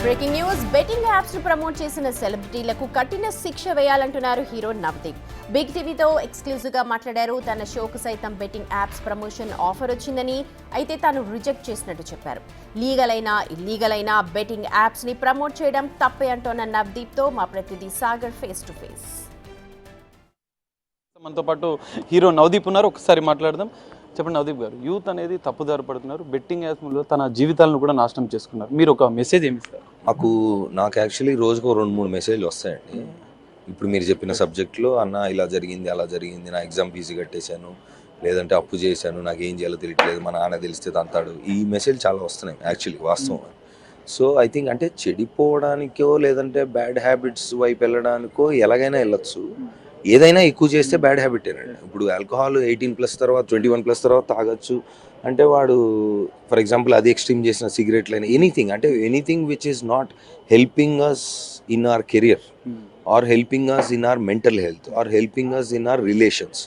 Breaking news betting apps ను promote చేసిన సెలబ్రిటీలకు కఠిన శిక్ష వేయాలంటున్నారు హీరో నవదీప్. బిగ్ టీవీతో ఎక్స్క్లూజివ్ గా మాట్లాడారు. తన షోకు సైతం బెట్టింగ్ యాప్స్ ప్రమోషన్ ఆఫర్ వచ్చిందని, అయితే తాను రిజెక్ట్ చేసినట్టు చెప్పారు. లీగల్ అయినా ఇల్లీగల్ అయినా బెట్టింగ్ యాప్స్ ని ప్రమోట్ చేయడం తప్పే అంటోన్న నవదీప్ తో మా ప్రతినిధి సాగర్ ఫేస్ టు ఫేస్. మనతో పాటు హీరో నవదీప్ ఉన్నారు, ఒకసారి మాట్లాడదాం. చెప్పండి నవదీప్ గారు, యూత్ అనేది తప్పుదారి పడుతున్నారు, బెట్టింగ్ యాప్స్లో తన జీవితాలను కూడా నాశనం చేసుకున్నారు. మీరు ఒక మెసేజ్ ఏమి ఇస్తారు? నాకు యాక్చువల్లీ రోజుకు 2-3 మెసేజ్లు వస్తాయండి. ఇప్పుడు మీరు చెప్పిన సబ్జెక్ట్లో అన్న ఇలా జరిగింది అలా జరిగింది, నా ఎగ్జామ్ ఫీజు కట్టేశాను, లేదంటే అప్పు చేశాను, నాకు ఏం చేయాలో తెలియట్లేదు, మా నాన్న తెలిస్తే తంతాడు, ఈ మెసేజ్ చాలా వస్తున్నాయి యాక్చువల్లీ వాస్తవం. సో ఐ థింక్ అంటే చెడిపోవడానికో లేదంటే బ్యాడ్ హ్యాబిట్స్ వైపు వెళ్ళడానికో ఎలాగైనా వెళ్ళొచ్చు. ఏదైనా ఎక్కువ చేస్తే బ్యాడ్ హ్యాబిటేనండి. ఇప్పుడు ఆల్కహాల్ 18+ తర్వాత 21+ తర్వాత తాగొచ్చు అంటే వాడు ఫర్ ఎగ్జాంపుల్ అది ఎక్స్ట్రీమ్ చేసిన సిగరెట్లు అయినా ఎనీథింగ్, అంటే anything which is not helping us in our career or helping us in our mental health or helping us in our relations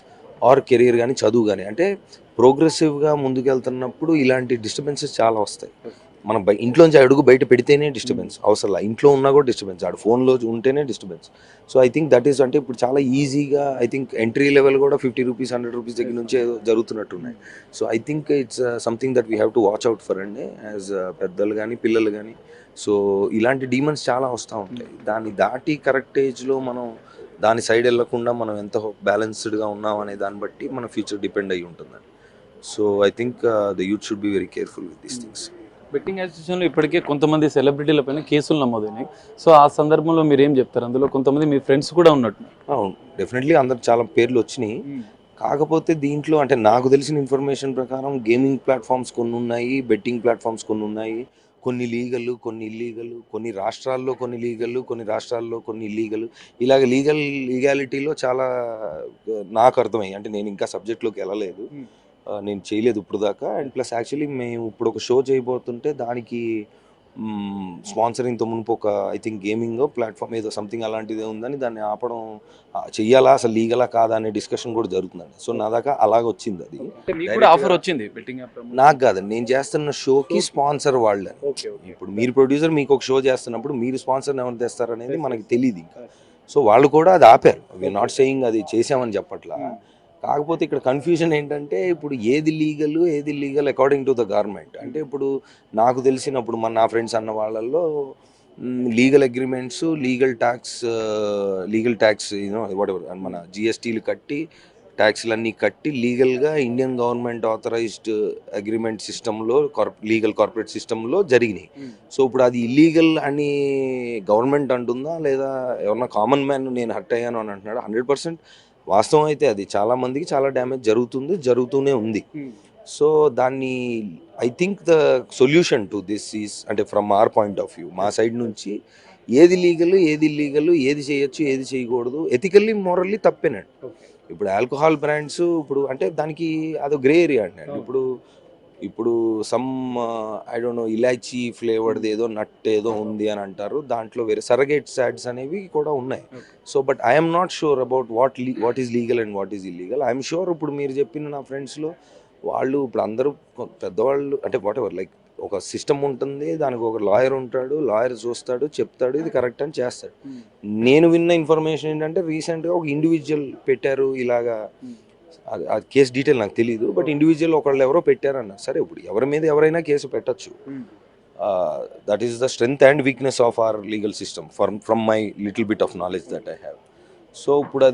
or career కానీ చదువు కానీ, అంటే ప్రోగ్రెసివ్గా ముందుకెళ్తున్నప్పుడు ఇలాంటి డిస్టర్బెన్సెస్ చాలా వస్తాయి. మనం ఇంట్లోంచి అడుగు బయట పెడితేనే డిస్టర్బెన్స్, అవసరం ఇంట్లో ఉన్నా కూడా డిస్టర్బెన్స్, ఆడు ఫోన్లో ఉంటేనే disturbance. So I think that is అంటే ఇప్పుడు చాలా ఈజీగా ఐ థింక్ ఎంట్రీ లెవెల్ కూడా 50 రూపీస్ 100 రూపీస్ దగ్గర నుంచే జరుగుతున్నట్టున్నాయి. So I think it's something that we have to watch out for అండి, యాజ్ పెద్దలు కానీ పిల్లలు కానీ. సో ఇలాంటి డీమన్స్ చాలా వస్తూ ఉంటాయి. దాన్ని దాటి కరెక్ట్ ఏజ్లో మనం దాని సైడ్ వెళ్ళకుండా మనం ఎంత బ్యాలెన్స్డ్గా ఉన్నాం అనే దాన్ని బట్టి మన ఫ్యూచర్ డిపెండ్ అయ్యి ఉంటుందండి. So I think the youth should be very careful with these things. Betting యాప్స్లో ఇప్పటికే కొంతమంది సెలబ్రిటీల పైన కేసులు నమోదైనాయి. సో ఆ సందర్భంలో మీరు ఏం చెప్తారు? అందులో కొంతమంది మీ ఫ్రెండ్స్ కూడా ఉన్నట్టు. అవును, డెఫినెట్లీ అందరు చాలా పేర్లు వచ్చినాయి. కాకపోతే దీంట్లో అంటే నాకు తెలిసిన ఇన్ఫర్మేషన్ ప్రకారం గేమింగ్ ప్లాట్ఫామ్స్ కొన్ని ఉన్నాయి, బెట్టింగ్ ప్లాట్ఫామ్స్ కొన్ని ఉన్నాయి, కొన్ని లీగల్ కొన్ని ఇల్లీగల్, కొన్ని రాష్ట్రాల్లో కొన్ని లీగల్ కొన్ని రాష్ట్రాల్లో కొన్ని ఇల్లీగల్. ఇలాగ లీగాలిటీలో చాలా నాకు అర్థమయ్యి, అంటే నేను ఇంకా సబ్జెక్ట్లోకి వెళ్ళలేదు, నేను చేయలేదు ఇప్పుడు దాకా. అండ్ ప్లస్ యాక్చువల్లీ మేము ఇప్పుడు ఒక షో చేయబోతుంటే దానికి స్పాన్సరింగ్తో మునుపు ఒక ఐ థింక్ గేమింగ్ ప్లాట్ఫామ్ ఏదో సంథింగ్ అలాంటిదే ఉందని దాన్ని ఆపడం, చెయ్యాలా అసలు లీగలా కాదా అనే డిస్కషన్ కూడా జరుగుతుందండి. సో నా దాకా అలాగ వచ్చింది. అది ఆఫర్ వచ్చింది బెట్టింగ్ యాప్ నాకు కాదండి, నేను చేస్తున్న షోకి స్పాన్సర్ వాళ్ళే. ఇప్పుడు మీరు ప్రొడ్యూసర్, మీకు ఒక షో చేస్తున్నప్పుడు మీరు స్పాన్సర్ ఎవరు తెస్తారు అనేది మనకి తెలియదు ఇంకా. సో వాళ్ళు కూడా అది ఆపారు. వీఆర్ నాట్ సేయింగ్ అది చేసామని చెప్పట్లా. కాకపోతే ఇక్కడ కన్ఫ్యూజన్ ఏంటంటే ఇప్పుడు ఏది legal according to the government. అంటే ఇప్పుడు నాకు తెలిసినప్పుడు నా ఫ్రెండ్స్ అన్న వాళ్ళల్లో legal agreements, legal tax whatever మన జిఎస్టీలు కట్టి ట్యాక్స్లన్నీ కట్టి లీగల్గా ఇండియన్ గవర్నమెంట్ ఆథరైజ్డ్ అగ్రిమెంట్ సిస్టంలో లీగల్ కార్పొరేట్ సిస్టంలో జరిగినాయి. సో ఇప్పుడు అది ఇల్లీగల్ అని గవర్నమెంట్ అంటుందా, లేదా ఎవరన్నా కామన్ మ్యాన్ నేను హర్ట్ అయ్యాను అని అంటున్నాడు? 100% వాస్తవం అయితే అది చాలా మందికి చాలా డ్యామేజ్ జరుగుతూనే ఉంది. సో దాన్ని I think the solution to this is, అంటే from our point of view, మా సైడ్ నుంచి ఏది లీగల్ ఏది ఇల్లీగల్, ఏది చేయొచ్చు ఏది చేయకూడదు, ఎథికల్లీ మోరల్లీ తప్పేనండి. ఇప్పుడు ఆల్కహాల్ బ్రాండ్స్ ఇప్పుడు అంటే దానికి అదో గ్రే ఏరియా అండి. ఇప్పుడు some I don't know elaichi flavoured ఏదో నట్ ఏదో ఉంది అని అంటారు, దాంట్లో వేరే సరగేట్స్ యాడ్స్ అనేవి కూడా ఉన్నాయి. So but I'm not sure about what is legal and what is illegal. I'm sure ఇప్పుడు మీరు చెప్పిన నా ఫ్రెండ్స్లో వాళ్ళు ఇప్పుడు అందరూ పెద్దవాళ్ళు, అంటే వాటెవర్ లైక్ ఒక సిస్టమ్ ఉంటుంది, దానికి ఒక లాయర్ ఉంటాడు, లాయర్ చూస్తాడు, చెప్తాడు ఇది కరెక్ట్ అని చేస్తాడు. నేను విన్న ఇన్ఫర్మేషన్ ఏంటంటే రీసెంట్గా ఒక ఇండివిజువల్ పెట్టారు ఇలాగా, ఆ కేసు డీటెయిల్ నాకు తెలియదు, బట్ ఇండివిజువల్ ఒకళ్ళు ఎవరో పెట్టారన్న. సరే ఇప్పుడు ఎవరి మీద ఎవరైనా కేసు పెట్టచ్చు. That is the strength and weakness of our legal system from my little bit of knowledge that I have. So ఇప్పుడు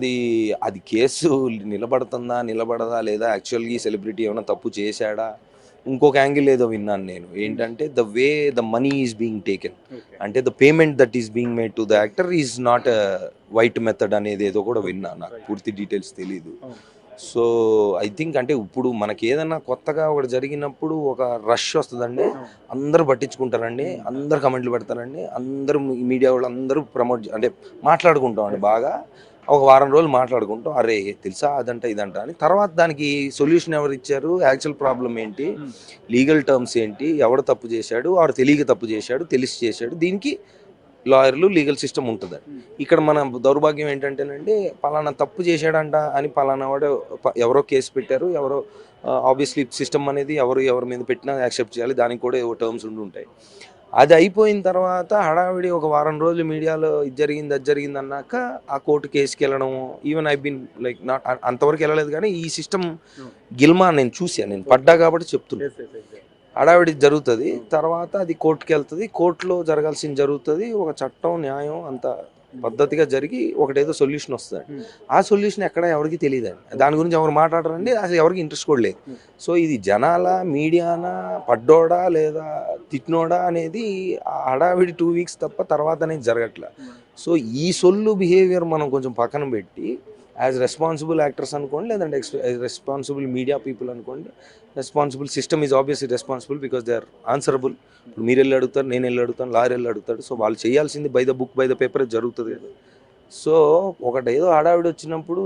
అది కేసు నిలబడదా లేదా, యాక్చువల్గా ఈ సెలబ్రిటీ ఏమైనా తప్పు చేశాడా, ఇంకొక యాంగిల్ ఏదో విన్నాను నేను, ఏంటంటే the way the money is being taken, అంటే the payment that is being made to the actor is not white method అనేది ఏదో కూడా విన్నా, నాకు పూర్తి డీటెయిల్స్ తెలీదు. సో ఐ థింక్ అంటే ఇప్పుడు మనకి ఏదైనా కొత్తగా ఒకటి జరిగినప్పుడు ఒక రష్ వస్తుందండి, అందరూ పట్టించుకుంటారండి, అందరు కమెంట్లు పెడతారండి, అందరూ మీడియా వాళ్ళు అందరూ అంటే మాట్లాడుకుంటామండి బాగా, ఒక వారం రోజులు మాట్లాడుకుంటాం, అరే తెలుసా అదంట ఇదంట అని. తర్వాత దానికి సొల్యూషన్ ఎవరు ఇచ్చారు, యాక్చువల్ ప్రాబ్లం ఏంటి, లీగల్ టర్మ్స్ ఏంటి, ఎవడు తప్పు చేశాడు, వాడు తెలియక తప్పు చేశాడు, తెలిసి చేశాడు, దీనికి లాయర్లు లీగల్ సిస్టమ్ ఉంటుంది. ఇక్కడ మన దౌర్భాగ్యం ఏంటంటేనండి, పలానా తప్పు చేశాడంట అని పలానా వాడు ఎవరో కేసు పెట్టారు, ఎవరో ఆబ్వియస్లీ సిస్టమ్ అనేది ఎవరి మీద పెట్టినా యాక్సెప్ట్ చేయాలి, దానికి కూడా ఏవో టర్మ్స్ ఉంటాయి. అది అయిపోయిన తర్వాత హడావిడి ఒక వారం రోజులు మీడియాలో ఇది జరిగింది అది జరిగింది అన్నాక ఆ కోర్టు కేసుకి వెళ్ళడం, even I been like not అంతవరకు వెళ్ళలేదు, కానీ ఈ సిస్టమ్ గిల్మా నేను చూసాను, నేను పడ్డా కాబట్టి చెప్తున్నాను. హడావిడి జరుగుతుంది, తర్వాత అది కోర్టుకి వెళ్తుంది, కోర్టులో జరగాల్సింది జరుగుతుంది, ఒక చట్టం న్యాయం అంత పద్ధతిగా జరిగి ఒకటేదో సొల్యూషన్ వస్తుంది. ఆ సొల్యూషన్ ఎక్కడ ఎవరికి తెలియదండి, దాని గురించి ఎవరు మాట్లాడరండి, అసలు ఎవరికి ఇంట్రెస్ట్ కూడా లేదు. సో ఇది జనాల మీడియానా పడ్డోడా లేదా తిట్టినోడా అనేది ఆ హడావిడి 2 వీక్స్ తప్ప తర్వాత అనేది జరగట్లే. సో ఈ సొల్లు బిహేవియర్ మనం కొంచెం పక్కన పెట్టి యాజ్ రెస్పాన్సిబుల్ యాక్టర్స్ అనుకోండి, లేదంటే రెస్పాన్సిబుల్ మీడియా పీపుల్ అనుకోండి, responsible system is obviously responsible because they are answerable. ఇప్పుడు మీరు వెళ్ళి అడుగుతారు, నేను వెళ్ళి అడుగుతాను, లాయర్ వెళ్ళి అడుగుతాడు. సో వాళ్ళు చేయాల్సింది by the book by the paper జరుగుతుంది కదా. సో ఒకటేదో హడావిడి వచ్చినప్పుడు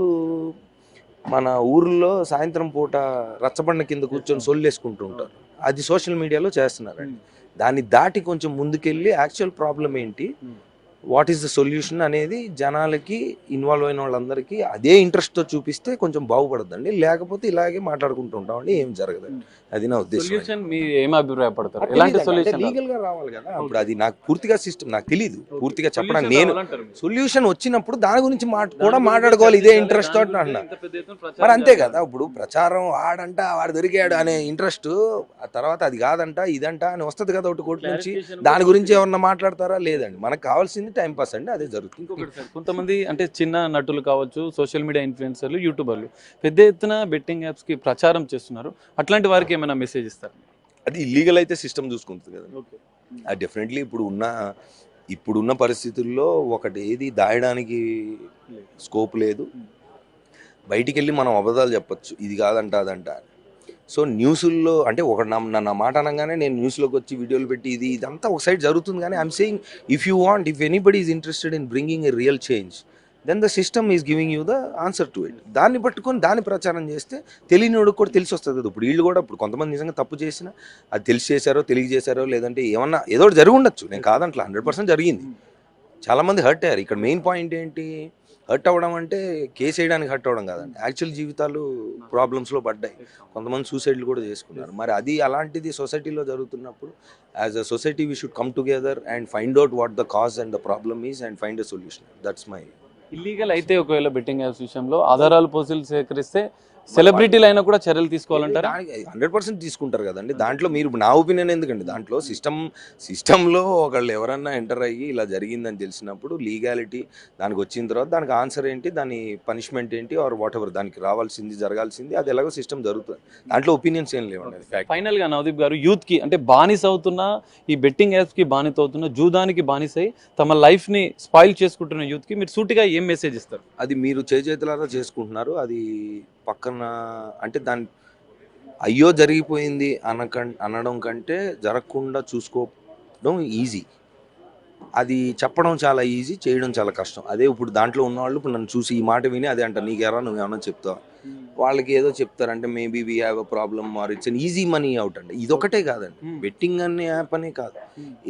మన ఊర్లో సాయంత్రం పూట రచ్చబండ కింద కూర్చొని సొల్లేసుకుంటూ ఉంటారు, అది సోషల్ మీడియాలో చేస్తున్నారండి. దాన్ని దాటి కొంచెం ముందుకెళ్ళి యాక్చువల్ ప్రాబ్లం ఏంటి, వాట్ ఈస్ ద సొల్యూషన్ అనేది జనాలకి, ఇన్వాల్వ్ అయిన వాళ్ళందరికీ అదే ఇంట్రెస్ట్తో చూపిస్తే కొంచెం బాగుపడద్దండి. లేకపోతే ఇలాగే మాట్లాడుకుంటూ ఉంటామండి, ఏం జరగదండి. అది నా ఉద్దేశం. సొల్యూషన్ మీ ఏం అభిప్రాయపడతారు, ఎలాంటి సొల్యూషన్? లీగల్ గా రావాలి కదా. ఇప్పుడు అది నాకు పూర్తిగా సిస్టమ్ నాకు తెలియదు పూర్తిగా చెప్పడానికి. నేను సొల్యూషన్ వచ్చినప్పుడు దాని గురించి కూడా మాట్లాడుకోవాలి, ఇదే ఇంట్రెస్ట్ తోటి అన్నా. మరి అంతే కదా, ఇప్పుడు ప్రచారం ఆడంట వాడు దొరికాడు అనే ఇంట్రెస్ట్, ఆ తర్వాత అది కాదంట ఇదంట అని వస్తుంది కదా ఒకటి కోర్టు నుంచి. దాని గురించి ఎవరన్నా మాట్లాడతారా? లేదండి. మనకు కావాల్సింది టైం పాస్ అండి, అదే జరుగుతుంది. కొంతమంది అంటే చిన్న నటులు కావచ్చు, సోషల్ మీడియా ఇన్ఫ్లుయెన్సర్లు, యూట్యూబర్లు పెద్ద ఎత్తున బెట్టింగ్ యాప్స్ కి ప్రచారం చేస్తున్నారు. అట్లాంటి వారికి ఏమైనా మెసేజ్ ఇస్తారు? అది ఇల్లీగల్ అయితే సిస్టమ్ చూసుకుంటుంది కదా. అది డెఫినెట్లీ ఇప్పుడున్న పరిస్థితుల్లో ఒకటి ఏది దాయడానికి స్కోప్ లేదు. బయటికి వెళ్ళి మనం అబద్ధాలు చెప్పచ్చు, ఇది కాదంట అదంట. సో న్యూస్ల్లో అంటే ఒక నా మాట అనగానే నేను న్యూస్లోకి వచ్చి వీడియోలు పెట్టి ఇదంతా ఒక సైడ్ జరుగుతుంది. కానీ I'm saying if anybody is interested in bringing a real change, then the system is giving you the answer to it. దాన్ని పట్టుకొని దాన్ని ప్రచారం చేస్తే తెలియనివాడికి కూడా తెలిసి వస్తుంది కదా. ఇప్పుడు వీళ్ళు కూడా, ఇప్పుడు కొంతమంది నిజంగా తప్పు చేసినా అది తెలిసి చేశారో తెలియజేశారో, లేదంటే ఏమన్నా ఏదో జరుగు ఉండొచ్చు, నేను కాదంట్లా, 100% జరిగింది. చాలామంది హర్ట్ అయ్యారు. ఇక్కడ మెయిన్ పాయింట్ ఏంటి, హర్ట్ అవ్వడం అంటే కేసు వేయడానికి హర్ట్ అవ్వడం కాదండి, యాక్చువల్ జీవితాలు ప్రాబ్లమ్స్లో పడ్డాయి, కొంతమంది సూసైడ్లు కూడా చేసుకున్నారు. మరి అది అలాంటిది సొసైటీలో జరుగుతున్నప్పుడు as a society we should come together and find out what the cause and the problem is and find a solution. That's my. Illegal అయితే ఒకవేళ బెట్టింగ్ యాప్స్ విషయంలో ఆధారాలు పోస్టులు సేకరిస్తే సెలబ్రిటీలు అయినా కూడా చర్యలు తీసుకోవాలంటారా? 100% తీసుకుంటారు కదండి. దాంట్లో మీరు, నా ఒపీనియన్ ఎందుకండి, దాంట్లో సిస్టంలో ఒకళ్ళు ఎవరన్నా ఎంటర్ అయ్యి ఇలా జరిగిందని తెలిసినప్పుడు లీగాలిటీ దానికి వచ్చిన తర్వాత దానికి ఆన్సర్ ఏంటి, దాని పనిష్మెంట్ ఏంటి, ఆర్ వాట్ ఎవర్ దానికి రావాల్సింది జరగాల్సింది, అది ఎలాగో సిస్టమ్ జరుగుతుంది. దాంట్లో ఒపీనియన్స్ ఏం లేవండి. ఫైనల్ గా నవదీప్ గారు, యూత్ కి అంటే బానిస అవుతున్న ఈ బెట్టింగ్ యాప్స్ కి బానిస అవుతున్న, జూదానికి బానిసై తమ లైఫ్ ని స్పాయిల్ చేసుకుంటున్న యూత్ కి మీరు సూటిగా ఏం మెసేజ్ ఇస్తారు? అది మీరు చేతులారా చేసుకుంటున్నారు. అది పక్కన అంటే దాని అయ్యో జరిగిపోయింది అనడం కంటే జరగకుండా చూసుకోవడం ఈజీ. అది చెప్పడం చాలా ఈజీ, చేయడం చాలా కష్టం. అదే ఇప్పుడు దాంట్లో ఉన్నవాళ్ళు ఇప్పుడు నన్ను చూసి ఈ మాట విని అదే అంట, నీకెరా నువ్వు ఏమన్నా చెప్తావా, వాళ్ళకి ఏదో చెప్తారంటే maybe we have a problem or it's an easy money out అండి. ఇదొకటే కాదండి, బెట్టింగ్ అనే యాప్ అనే కాదు,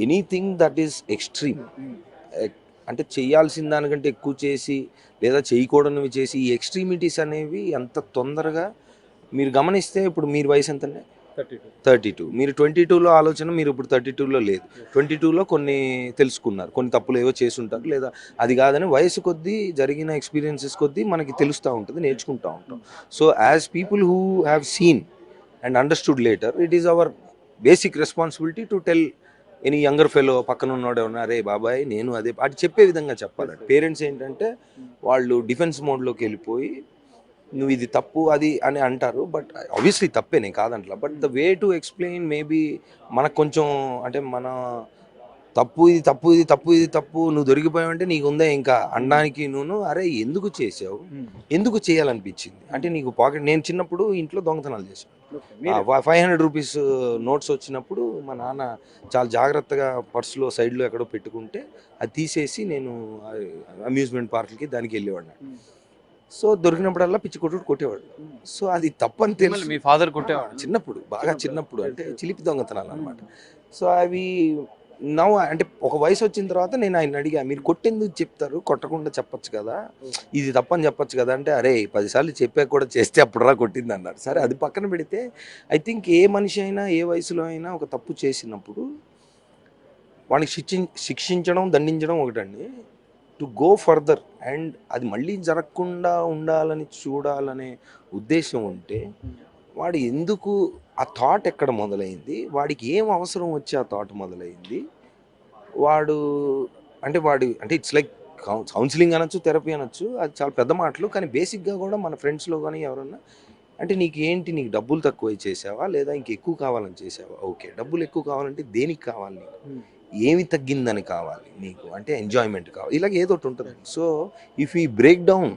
ఎనీథింగ్ దట్ ఈస్ ఎక్స్ట్రీమ్, అంటే చేయాల్సిన దానికంటే ఎక్కువ చేసి లేదా చేయకూడనివి చేసి ఈ ఎక్స్ట్రీమిటీస్ అనేవి ఎంత తొందరగా మీరు గమనిస్తే, ఇప్పుడు మీరు వయసు ఎంతండి? 32. మీరు 22లో ఆలోచన, మీరు ఇప్పుడు 32లో లేదు. 22లో కొన్ని తెలుసుకున్నారు, కొన్ని తప్పులు ఏవో చేసి ఉంటారు, లేదా అది కాదని వయసు కొద్దీ జరిగిన ఎక్స్పీరియన్సెస్ కొద్దీ మనకి తెలుస్తూ ఉంటుంది, నేర్చుకుంటూ ఉంటాం. So as people who have seen and understood later, it is our basic responsibility to tell any younger fellow, పక్కన ఉన్నాడు ఎవరన్నా, అరే బాబాయ్ నేను అదే అది చెప్పే విధంగా చెప్పాలండి. పేరెంట్స్ ఏంటంటే వాళ్ళు డిఫెన్స్ మోడ్లోకి వెళ్ళిపోయి నువ్వు ఇది తప్పు అది అని అంటారు, బట్ ఆబ్వియస్లీ తప్పే, నేను కాదంట్లా. But the way to explain maybe మనకు కొంచెం అంటే మన తప్పు ఇది తప్పు ఇది తప్పు ఇది తప్పు, నువ్వు దొరికిపోయావంటే నీకు ఉందా ఇంకా అనడానికి, నువ్వు అరే ఎందుకు చేసావు, ఎందుకు చేయాలనిపించింది అంటే నీకు పాకెట్. నేను చిన్నప్పుడు ఇంట్లో దొంగతనాలు చేశాను. 500 రూపీస్ నోట్స్ వచ్చినప్పుడు మా నాన్న చాలా జాగ్రత్తగా పర్సులో సైడ్లో ఎక్కడో పెట్టుకుంటే అది తీసేసి నేను అమ్యూజ్మెంట్ పార్క్కి దానికి వెళ్ళేవాడిని. సో దొరికినప్పుడల్లా పిచ్చి కొట్టేవాడు. సో అది తప్పని తెలుసు. మీ ఫాదర్ కొట్టేవాడు చిన్నప్పుడు, బాగా చిన్నప్పుడు, అంటే చిలిపి దొంగతనాలు అనమాట. సో అవి నవ్వు అంటే ఒక వయసు వచ్చిన తర్వాత నేను ఆయన అడిగా, మీరు కొట్టేందుకు చెప్తారు, కొట్టకుండా చెప్పొచ్చు కదా, ఇది తప్పని చెప్పొచ్చు కదా అంటే, అరే 10 సార్లు చెప్పాక కూడా చేస్తే అప్పుడురా కొట్టింది అన్నారు. సరే అది పక్కన పెడితే, ఐ థింక్ ఏ మనిషి అయినా ఏ వయసులో అయినా ఒక తప్పు చేసినప్పుడు వానికి శిక్షించడం దండించడం ఒకటండి, టు గో ఫర్దర్ అండ్ అది మళ్ళీ జరగకుండా ఉండాలని చూడాలనే ఉద్దేశం ఉంటే వాడు ఎందుకు ఆ థాట్ ఎక్కడ మొదలైంది, వాడికి ఏం అవసరం వచ్చి ఆ థాట్ మొదలైంది, వాడు అంటే ఇట్స్ లైక్ కౌన్సిలింగ్ అనొచ్చు, థెరపీ అనొచ్చు, అది చాలా పెద్ద మాటలు. కానీ బేసిక్గా కూడా మన ఫ్రెండ్స్లో కానీ ఎవరన్నా అంటే నీకు డబ్బులు తక్కువ చేసావా లేదా ఇంకెక్కువ కావాలని చేసావా, ఓకే డబ్బులు ఎక్కువ కావాలంటే దేనికి కావాలి నీకు, ఏమి తగ్గిందని కావాలి నీకు, అంటే ఎంజాయ్మెంట్ కావాలి, ఇలాగ ఏదో ఒకటి ఉంటుంది. So if we break down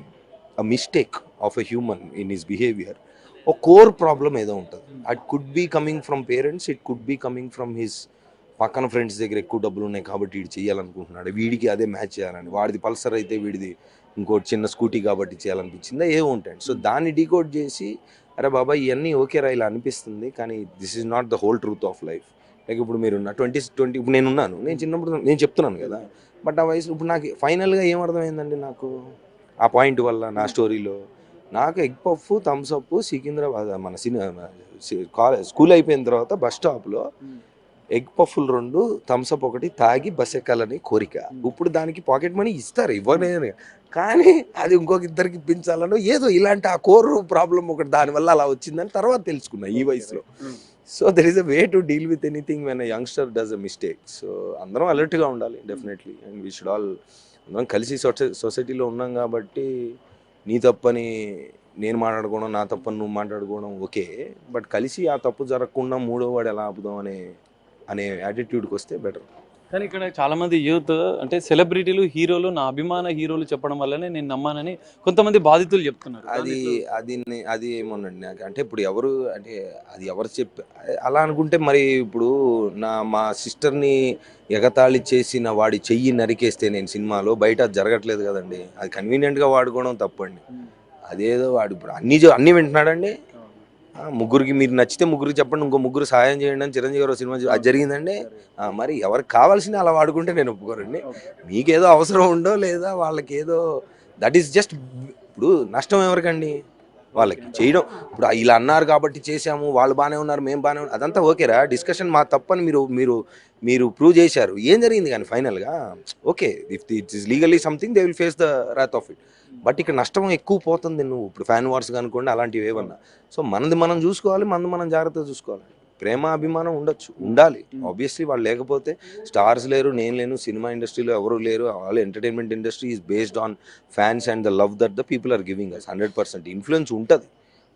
a mistake of a human in his behaviour, ఒక కోర్ ప్రాబ్లం ఏదో ఉంటుంది. It could be coming from parents, it could be coming from his పక్కన ఫ్రెండ్స్ దగ్గర ఎక్కువ డబ్బులు ఉన్నాయి కాబట్టి వీడు చేయాలనుకుంటున్నాడు, వీడికి అదే మ్యాచ్ చేయాలని, వాడిది పల్సర్ అయితే వీడిది ఇంకోటి చిన్న స్కూటీ కాబట్టి చేయాలనిపించిందా, ఏవో ఉంటాయి. సో దాన్ని డీకోడ్ చేసి అరే బాబా ఇవన్నీ ఓకేరా ఇలా అనిపిస్తుంది కానీ this is not the whole truth of life. Like ఇప్పుడు మీరున్న 20 ఇప్పుడు నేను చిన్నప్పుడు నేను చెప్తున్నాను కదా, బట్ ఆ వయసు ఇప్పుడు నాకు ఫైనల్గా ఏమర్థమైందండి, నాకు ఆ పాయింట్ వల్ల నా స్టోరీలో నాకు egg puff Thums Up Secunderabad మన స్కూల్ అయిపోయిన తర్వాత బస్ స్టాప్లో ఎగ్ పఫ్లు 2 థమ్స్ అప్ 1 తాగి బస్ ఎక్కాలని కోరిక. ఇప్పుడు దానికి పాకెట్ మనీ ఇస్తారు, ఇవ్వలేదు, కానీ అది ఇంకొక ఇద్దరికి ఇప్పించాలను ఏదో ఇలాంటి ఆ కోర్ ప్రాబ్లం ఒకటి దానివల్ల అలా వచ్చిందని తర్వాత తెలుసుకున్నా ఈ వయసులో. So there is a way to deal with anything when a youngster does a mistake. So అందరం అలర్ట్గా ఉండాలి definitely, and we should all అందరం కలిసి సొసైటీలో ఉన్నాం కాబట్టి నీ తప్పని నేను మాట్లాడుకోవడం, నా తప్పని నువ్వు మాట్లాడుకోవడం ఓకే, బట్ కలిసి ఆ తప్పు జరగకుండా మూడో వాడు ఎలా ఆపుదాం అనే యాటిట్యూడ్కి వస్తే బెటర్. కానీ ఇక్కడ చాలామంది యూత్ అంటే సెలబ్రిటీలు హీరోలు నా అభిమాన హీరోలు చెప్పడం వల్లనే నేను నమ్మానని కొంతమంది బాధితులు చెప్తున్నారు. అది ఏమోనండి నాకు, అంటే ఇప్పుడు ఎవరు అలా అనుకుంటే మరి ఇప్పుడు మా సిస్టర్ని ఎగతాళి చేసిన వాడి చెయ్యి నరికేస్తే నేను సినిమాలో బయట అది జరగట్లేదు కదండి, అది కన్వీనియంట్గా వాడుకోవడం తప్పండి. అదేదో వాడు ఇప్పుడు అన్నీ వింటున్నాడండి, ముగ్గురికి మీరు నచ్చితే ముగ్గురికి చెప్పండి, ఇంకో ముగ్గురు సహాయం చేయండి అని చిరంజీవి గారు సినిమా అది జరిగిందండి. మరి ఎవరికి కావాల్సిన అలా వాడుకుంటే నేను ఒప్పుకోరండి. మీకేదో అవసరం ఉండో లేదా వాళ్ళకి ఏదో దట్ ఈస్ జస్ట్, ఇప్పుడు నష్టం ఎవరికండి, వాళ్ళకి చేయడం. ఇప్పుడు ఇలా అన్నారు కాబట్టి చేసాము, వాళ్ళు బాగానే ఉన్నారు మేము బాగానే ఉన్నారు, అదంతా ఓకేరా, డిస్కషన్ మా తప్పని మీరు ప్రూవ్ చేశారు, ఏం జరిగింది కానీ ఫైనల్గా okay, if it is legally something they will face the Rath of it. But ఇక్కడ నష్టం ఎక్కువ పోతుంది, నువ్వు ఇప్పుడు ఫ్యాన్ వార్స్ అనుకోండి అలాంటివి ఏమన్నా. సో మనది మనం చూసుకోవాలి, మనం జాగ్రత్తగా చూసుకోవాలి. ప్రేమ అభిమానం ఉండాలి ఆబ్వియస్లీ. వాళ్ళు లేకపోతే స్టార్స్ లేరు, నేను లేను, సినిమా ఇండస్ట్రీలో ఎవరు లేరు. All entertainment industry is based on fans and the love that the people are giving us. 100% influence ఉంటుంది,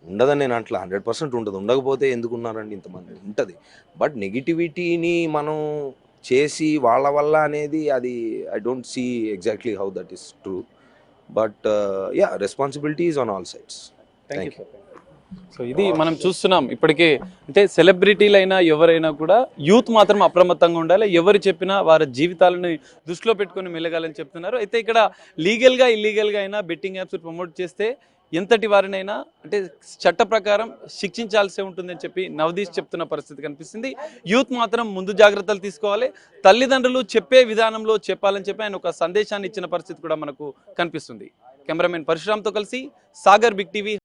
ఉండదని నేను అట్లా 100% ఉంటుంది. ఉండకపోతే ఎందుకు ఉన్నారండి ఇంతమంది, ఉంటుంది. బట్ నెగిటివిటీని మనం చేసి వాళ్ళ వల్ల అనేది అది I don't see exactly how that is true. But yeah, responsibility is on all sides. Thank you. So ఇది మనం చూస్తున్నాం ఇప్పటికే, అంటే సెలబ్రిటీలైనా ఎవరైనా కూడా యూత్ మాత్రం అప్రమత్తంగా ఉండాలి, ఎవరు చెప్పినా వారి జీవితాలను దృష్టిలో పెట్టుకొని మెలగాలని చెప్తున్నారు. అయితే ఇక్కడ లీగల్గా ఇల్లీగల్గా అయినా బెట్టింగ్ యాప్స్ ప్రమోట్ చేస్తే ఎంతటి వారినైనా అంటే చట్ట ప్రకారం శిక్షించాల్సి ఉంటుందని చెప్పి నవదీష్ చెప్తున్న పరిస్థితి కనిపిస్తుంది. యూత్ మాత్రం ముందు జాగ్రత్తలు తీసుకోవాలి, తల్లిదండ్రులు చెప్పే విధానంలో చెప్పాలని చెప్పి ఆయన ఒక సందేశాన్ని ఇచ్చిన పరిస్థితి కూడా మనకు కనిపిస్తుంది. కెమెరామెన్ పరశురామ్తో కలిసి సాగర్, బిగ్ టీవీ.